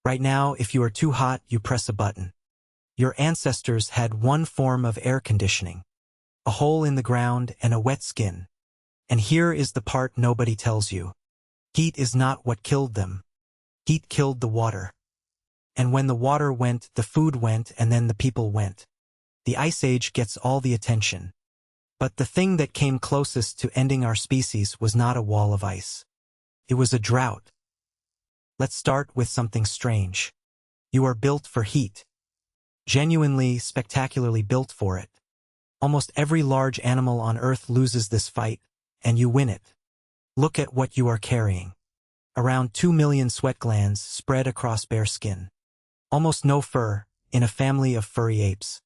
Right now, if you are too hot, you press a button. Your ancestors had one form of air conditioning, a hole in the ground and a wet skin. And here is the part nobody tells you. Heat is not what killed them. Heat killed the water. And when the water went, the food went, and then the people went. The Ice Age gets all the attention. But the thing that came closest to ending our species was not a wall of ice. It was a drought. Let's start with something strange. You are built for heat. Genuinely, spectacularly built for it. Almost every large animal on Earth loses this fight, and you win it. Look at what you are carrying. Around 2 million sweat glands spread across bare skin. Almost no fur, in a family of furry apes.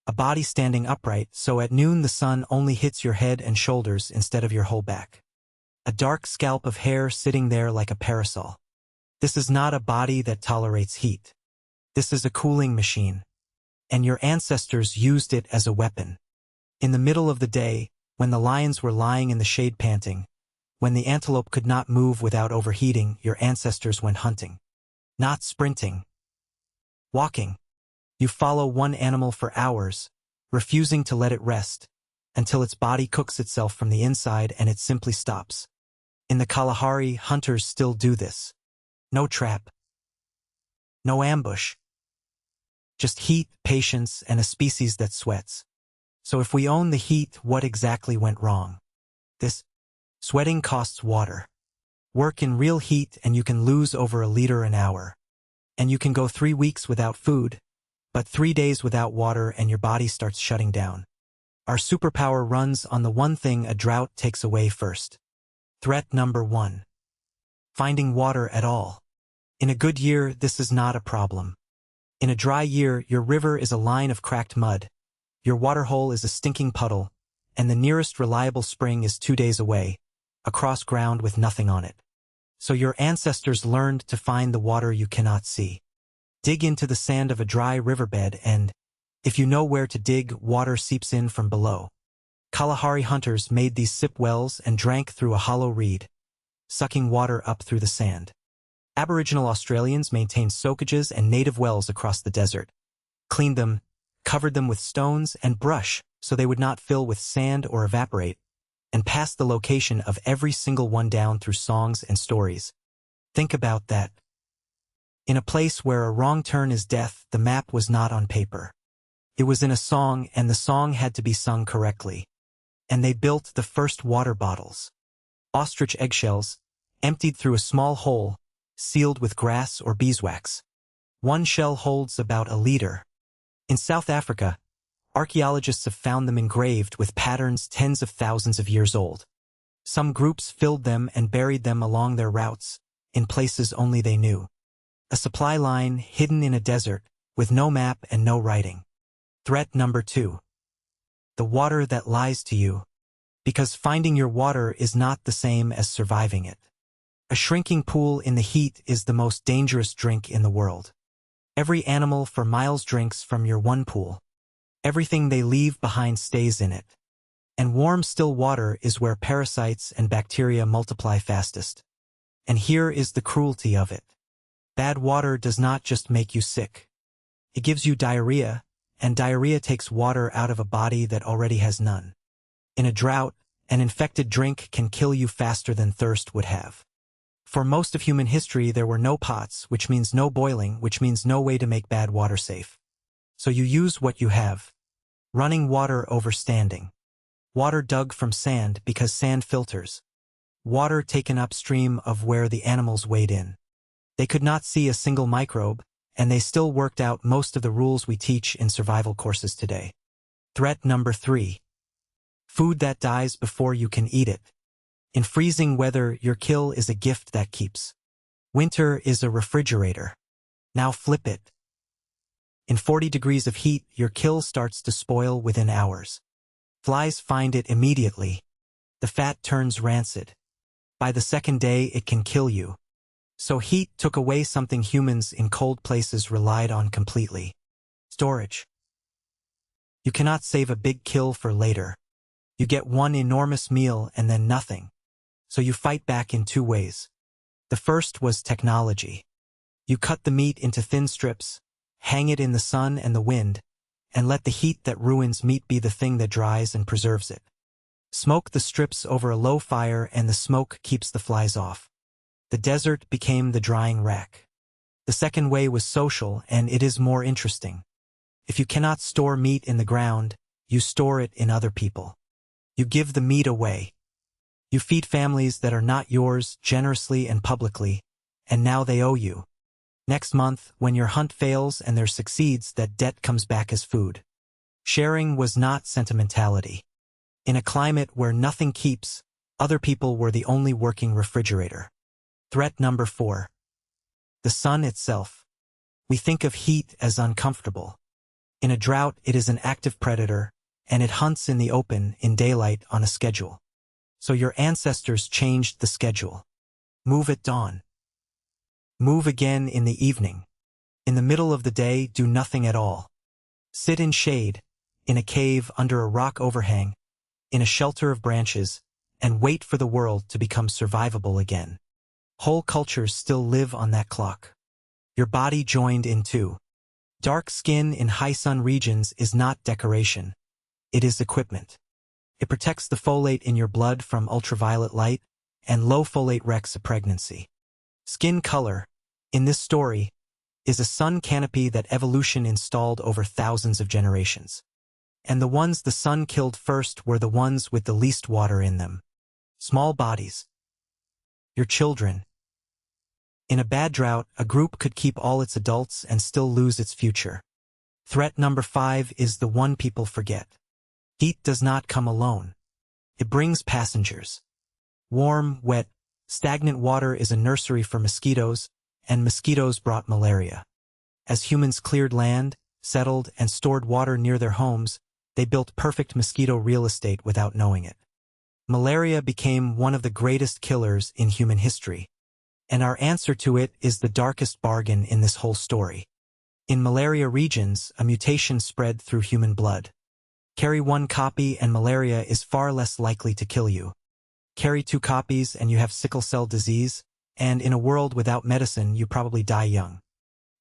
A body standing upright, so at noon the sun only hits your head and shoulders instead of your whole back. A dark scalp of hair sitting there like a parasol. This is not a body that tolerates heat. This is a cooling machine. And your ancestors used it as a weapon. In the middle of the day, when the lions were lying in the shade panting, when the antelope could not move without overheating, your ancestors went hunting. Not sprinting. Walking. You follow one animal for hours, refusing to let it rest, until its body cooks itself from the inside and it simply stops. In the Kalahari, hunters still do this. No trap. No ambush. Just heat, patience, and a species that sweats. So if we own the heat, what exactly went wrong? This sweating costs water. Work in real heat and you can lose over a liter an hour. And you can go 3 weeks without food, but 3 days without water and your body starts shutting down. Our superpower runs on the one thing a drought takes away first. Threat number 1. Finding water at all. In a good year, this is not a problem. In a dry year, your river is a line of cracked mud, your waterhole is a stinking puddle, and the nearest reliable spring is 2 days away, across ground with nothing on it. So your ancestors learned to find the water you cannot see. Dig into the sand of a dry riverbed and, if you know where to dig, water seeps in from below. Kalahari hunters made these sip wells and drank through a hollow reed, sucking water up through the sand. Aboriginal Australians maintained soakages and native wells across the desert, cleaned them, covered them with stones and brush so they would not fill with sand or evaporate, and passed the location of every single one down through songs and stories. Think about that. In a place where a wrong turn is death, the map was not on paper. It was in a song, and the song had to be sung correctly. And they built the first water bottles. Ostrich eggshells, emptied through a small hole, sealed with grass or beeswax. One shell holds about a liter. In South Africa, archaeologists have found them engraved with patterns tens of thousands of years old. Some groups filled them and buried them along their routes, in places only they knew. A supply line hidden in a desert, with no map and no writing. Threat number 2. The water that lies to you. Because finding your water is not the same as surviving it. A shrinking pool in the heat is the most dangerous drink in the world. Every animal for miles drinks from your one pool. Everything they leave behind stays in it. And warm, still water is where parasites and bacteria multiply fastest. And here is the cruelty of it. Bad water does not just make you sick. It gives you diarrhea, and diarrhea takes water out of a body that already has none. In a drought, an infected drink can kill you faster than thirst would have. For most of human history, there were no pots, which means no boiling, which means no way to make bad water safe. So you use what you have. Running water over standing. Water dug from sand because sand filters. Water taken upstream of where the animals wade in. They could not see a single microbe, and they still worked out most of the rules we teach in survival courses today. Threat number 3. Food that dies before you can eat it. In freezing weather, your kill is a gift that keeps. Winter is a refrigerator. Now flip it. In 40 degrees of heat, your kill starts to spoil within hours. Flies find it immediately. The fat turns rancid. By the second day, it can kill you. So heat took away something humans in cold places relied on completely. Storage. You cannot save a big kill for later. You get one enormous meal and then nothing. So you fight back in 2 ways. The first was technology. You cut the meat into thin strips, hang it in the sun and the wind, and let the heat that ruins meat be the thing that dries and preserves it. Smoke the strips over a low fire and the smoke keeps the flies off. The desert became the drying rack. The second way was social, and it is more interesting. If you cannot store meat in the ground, you store it in other people. You give the meat away. You feed families that are not yours generously and publicly, and now they owe you. Next month, when your hunt fails and there succeeds, that debt comes back as food. Sharing was not sentimentality. In a climate where nothing keeps, other people were the only working refrigerator. Threat number 4. The sun itself. We think of heat as uncomfortable. In a drought, it is an active predator, and it hunts in the open, in daylight, on a schedule. So your ancestors changed the schedule. Move at dawn. Move again in the evening. In the middle of the day, do nothing at all. Sit in shade, in a cave under a rock overhang, in a shelter of branches, and wait for the world to become survivable again. Whole cultures still live on that clock. Your body joined in too. Dark skin in high sun regions is not decoration. It is equipment. It protects the folate in your blood from ultraviolet light, and low folate wrecks a pregnancy. Skin color, in this story, is a sun canopy that evolution installed over thousands of generations. And the ones the sun killed first were the ones with the least water in them. Small bodies. Your children. In a bad drought, a group could keep all its adults and still lose its future. Threat number 5 is the one people forget. Heat does not come alone. It brings passengers. Warm, wet, stagnant water is a nursery for mosquitoes, and mosquitoes brought malaria. As humans cleared land, settled, and stored water near their homes, they built perfect mosquito real estate without knowing it. Malaria became one of the greatest killers in human history. And our answer to it is the darkest bargain in this whole story. In malaria regions, a mutation spread through human blood. Carry 1 copy and malaria is far less likely to kill you. Carry 2 copies and you have sickle cell disease, and in a world without medicine you probably die young.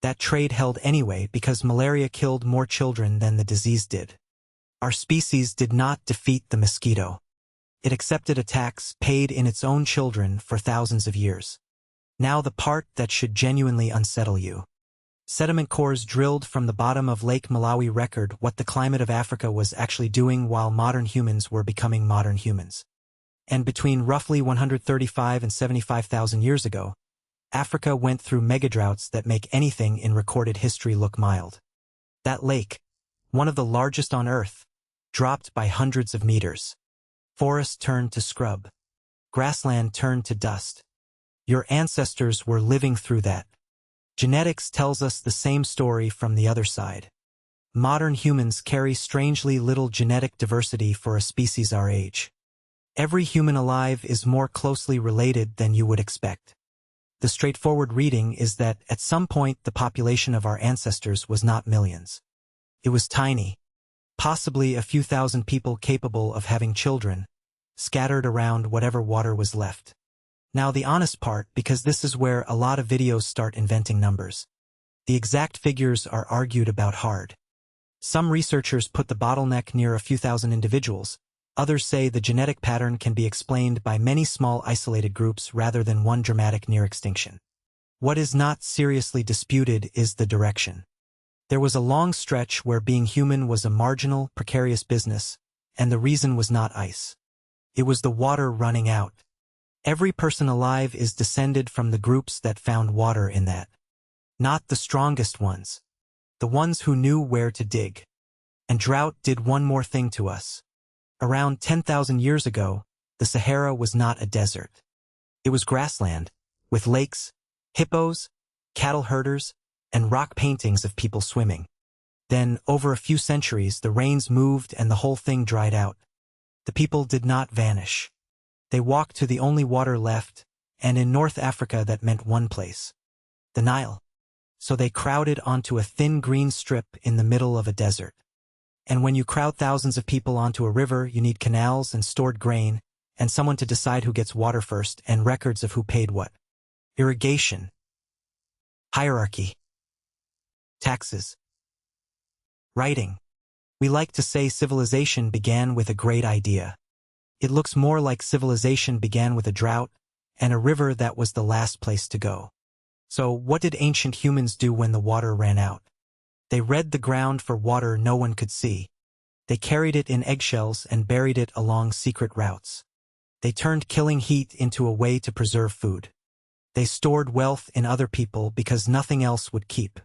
That trade held anyway because malaria killed more children than the disease did. Our species did not defeat the mosquito. It accepted attacks paid in its own children for thousands of years. Now the part that should genuinely unsettle you. Sediment cores drilled from the bottom of Lake Malawi record what the climate of Africa was actually doing while modern humans were becoming modern humans. And between roughly 135 and 75,000 years ago, Africa went through megadroughts that make anything in recorded history look mild. That lake, one of the largest on Earth, dropped by hundreds of meters. Forest turned to scrub. Grassland turned to dust. Your ancestors were living through that. Genetics tells us the same story from the other side. Modern humans carry strangely little genetic diversity for a species our age. Every human alive is more closely related than you would expect. The straightforward reading is that at some point the population of our ancestors was not millions. It was tiny, possibly a few thousand people capable of having children, scattered around whatever water was left. Now the honest part, because this is where a lot of videos start inventing numbers. The exact figures are argued about hard. Some researchers put the bottleneck near a few thousand individuals. Others say the genetic pattern can be explained by many small isolated groups rather than one dramatic near extinction. What is not seriously disputed is the direction. There was a long stretch where being human was a marginal, precarious business, and the reason was not ice. It was the water running out. Every person alive is descended from the groups that found water in that. Not the strongest ones. The ones who knew where to dig. And drought did one more thing to us. Around 10,000 years ago, the Sahara was not a desert. It was grassland, with lakes, hippos, cattle herders, and rock paintings of people swimming. Then, over a few centuries, the rains moved and the whole thing dried out. The people did not vanish. They walked to the only water left, and in North Africa that meant one place. The Nile. So they crowded onto a thin green strip in the middle of a desert. And when you crowd thousands of people onto a river, you need canals and stored grain, and someone to decide who gets water first, and records of who paid what. Irrigation. Hierarchy. Taxes. Writing. We like to say civilization began with a great idea. It looks more like civilization began with a drought and a river that was the last place to go. So what did ancient humans do when the water ran out? They read the ground for water no one could see. They carried it in eggshells and buried it along secret routes. They turned killing heat into a way to preserve food. They stored wealth in other people because nothing else would keep.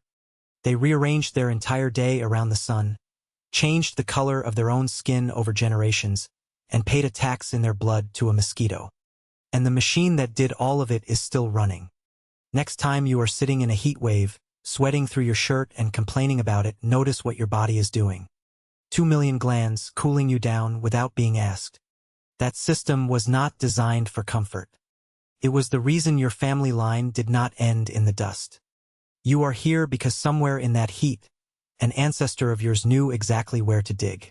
They rearranged their entire day around the sun, changed the color of their own skin over generations, and paid a tax in their blood to a mosquito. And the machine that did all of it is still running. Next time you are sitting in a heat wave, sweating through your shirt and complaining about it, notice what your body is doing. 2 million glands cooling you down without being asked. That system was not designed for comfort. It was the reason your family line did not end in the dust. You are here because somewhere in that heat, an ancestor of yours knew exactly where to dig.